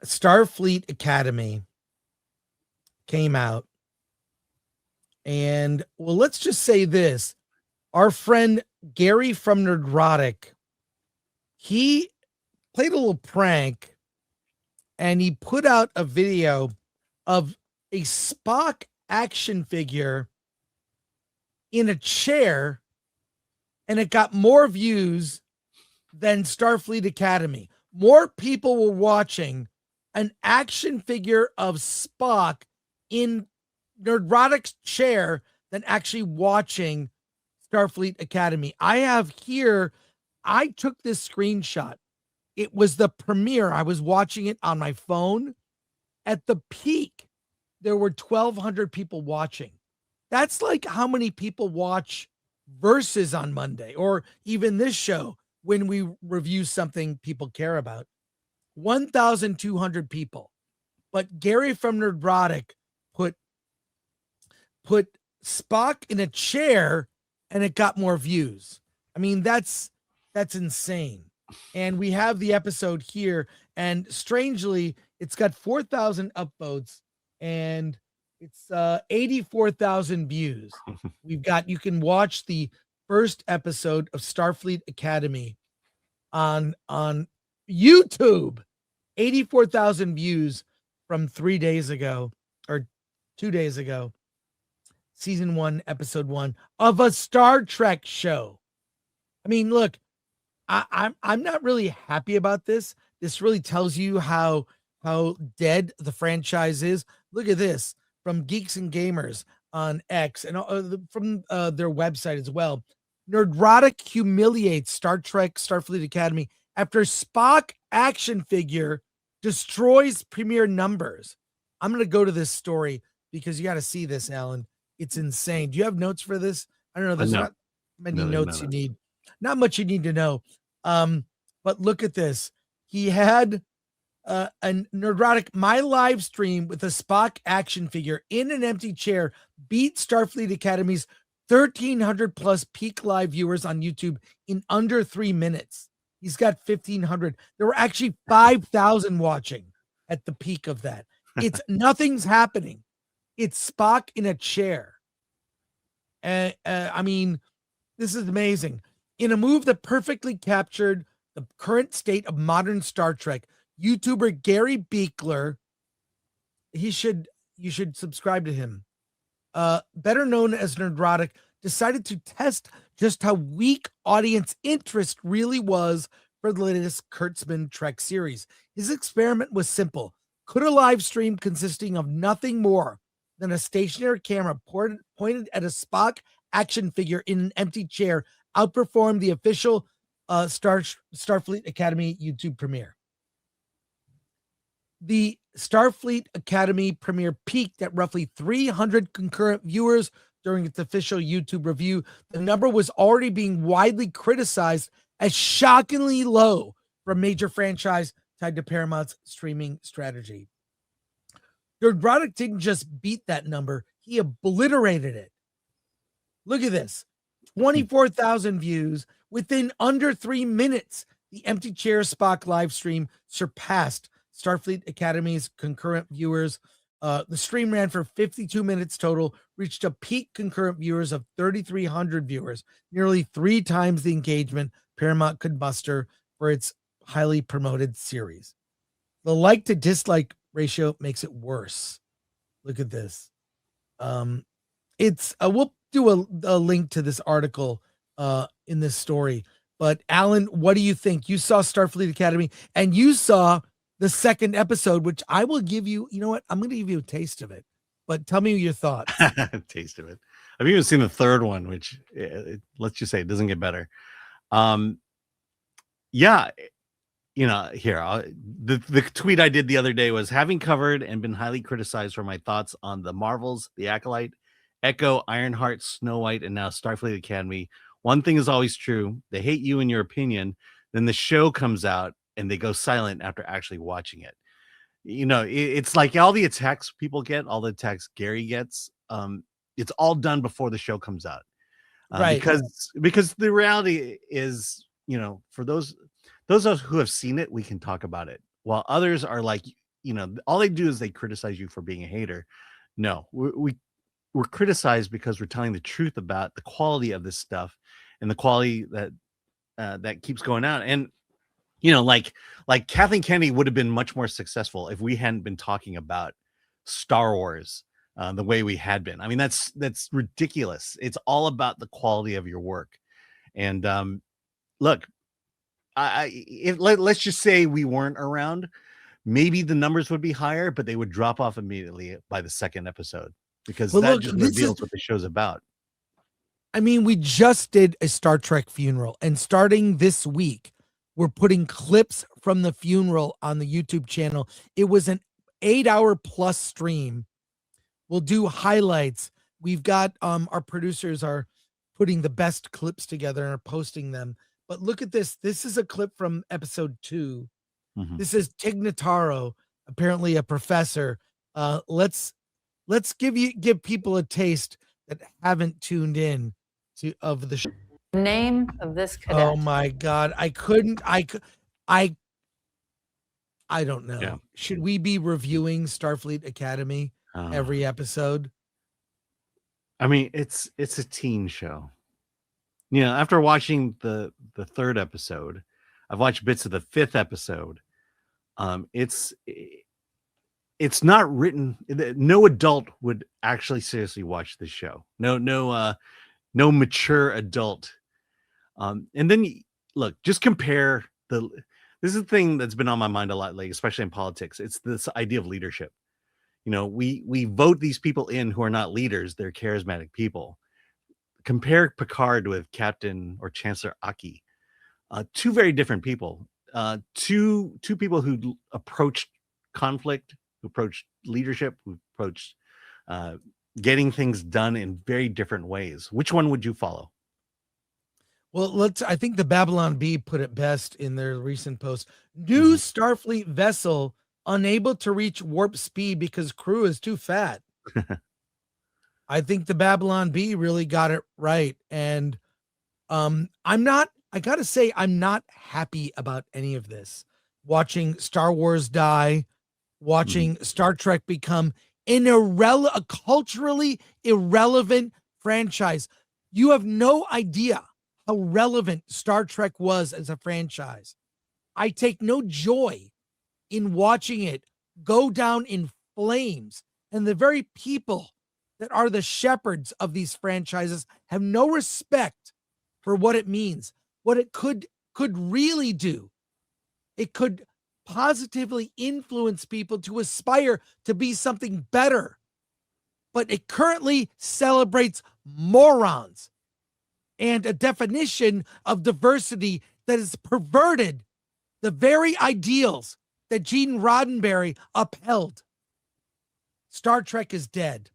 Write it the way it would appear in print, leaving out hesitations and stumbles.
Starfleet Academy came out, and well, let's just say this. Our friend Gary from Nerdrotic, he played a little prank, and he put out a video of a Spock action figure in a chair, and it got more views than Starfleet Academy. More people were watching an action figure of Spock in Nerdrotic's chair than actually watching Starfleet Academy. I took this screenshot. It was the premiere. I was watching it on my phone. At the peak, there were 1,200 people watching. That's like how many people watch Versus on Monday, or even this show when we review something people care about. 1,200 people. But Gary from Nerdrotic put Spock in a chair, and it got more views. I mean, that's insane. And we have the episode here, and strangely, it's got 4,000 upvotes, and it's 84,000 views. You can watch the first episode of Starfleet Academy on YouTube. 84,000 views from 3 days ago, or 2 days ago. Season 1, episode 1 of a Star Trek show. I mean, look, I'm not really happy about this. This really tells you how dead the franchise is. Look at this from Geeks and Gamers on X, and from their website as well. Nerdrotic humiliates Star Trek Starfleet Academy after Spock action figure destroys premiere numbers. I'm going to go to this story because you got to see this, Alan. It's insane. Do you have notes for this? I don't know. There's not many notes you need. Not much you need to know. But look at this. He had a Nerdrotic, my live stream with a Spock action figure in an empty chair beat Starfleet Academy's 1,300 plus peak live viewers on YouTube in under 3 minutes. He's got 1,500. There were actually 5,000 watching at the peak of that. It's nothing's happening. It's Spock in a chair. I mean, this is amazing. In a move that perfectly captured the current state of modern Star Trek, YouTuber Gary Beekler, you should subscribe to him, better known as Nerdrotic, decided to test just how weak audience interest really was for the latest Kurtzman Trek series. His experiment was simple. Could a live stream consisting of nothing more than a stationary camera pointed at a Spock action figure in an empty chair outperform the official Starfleet Academy YouTube premiere? The Starfleet Academy premiere peaked at roughly 300 concurrent viewers during its official YouTube review. The number was already being widely criticized as shockingly low for a major franchise tied to Paramount's streaming strategy. Nerdrotic didn't just beat that number, he obliterated it. Look at this. 24,000 views within under 3 minutes. The empty chair Spock live stream surpassed Starfleet Academy's concurrent viewers. The stream ran for 52 minutes total, reached a peak concurrent viewers of 3,300 viewers, nearly 3 times the engagement Paramount could muster for its highly promoted series. The like to dislike ratio makes it worse. Look at this. It's we'll do a link to this article in this story. But Alan, what do you think? You saw Starfleet Academy, and you saw the second episode, which I will give you. You know what? I'm going to give you a taste of it. But tell me your thoughts. Taste of it. I've even seen the third one, which let's just say it doesn't get better. Yeah. You know, here, the tweet I did the other day was, having covered and been highly criticized for my thoughts on the Marvels, The Acolyte, Echo, Ironheart, Snow White, and now Starfleet Academy. One thing is always true. They hate you and your opinion. Then the show comes out and they go silent after actually watching it. You know, it's like all the attacks people get, all the attacks Gary gets, it's all done before the show comes out. Right. Because the reality is, you know, for those of us who have seen it, we can talk about it, while others are like, all they do is they criticize you for being a hater. No, we're criticized because we're telling the truth about the quality of this stuff and the quality that keeps going out. And like Kathleen Kennedy would have been much more successful if we hadn't been talking about Star Wars the way we had been. I mean, that's ridiculous. It's all about the quality of your work. And look, let's just say we weren't around, maybe the numbers would be higher, but they would drop off immediately by the second episode, because just reveals what the show's about. I mean, we just did a Star Trek funeral, and starting this week, we're putting clips from the funeral on the YouTube channel. It was an 8-hour plus stream. We'll do highlights. We've got our producers are putting the best clips together and are posting them. But look at this. This is a clip from episode 2. Mm-hmm. This is Tig Notaro, apparently a professor. Let's give people a taste that haven't tuned in of the show. Name of this cadet. Oh my God. I don't know. Yeah. Should we be reviewing Starfleet Academy every episode? I mean, it's a teen show. After watching the third episode, I've watched bits of the fifth episode. It's not written. No adult would actually seriously watch this show. No mature adult. And then look, just compare this is the thing that's been on my mind a lot lately, especially in politics. It's this idea of leadership. We vote these people in who are not leaders. They're charismatic people. Compare Picard with Captain or Chancellor Aki. Two very different people. Two people who approached conflict, who approached leadership, who approached getting things done in very different ways. Which one would you follow? Well, I think the Babylon Bee put it best in their recent post. New Starfleet vessel unable to reach warp speed because crew is too fat. I think the Babylon Bee really got it right. And I gotta say, I'm not happy about any of this. Watching Star Wars die, watching Star Trek become a culturally irrelevant franchise. You have no idea how relevant Star Trek was as a franchise. I take no joy in watching it go down in flames, and the very people that are the shepherds of these franchises have no respect for what it means, what it could really do. It could positively influence people to aspire to be something better, but it currently celebrates morons and a definition of diversity that has perverted the very ideals that Gene Roddenberry upheld. Star Trek is dead.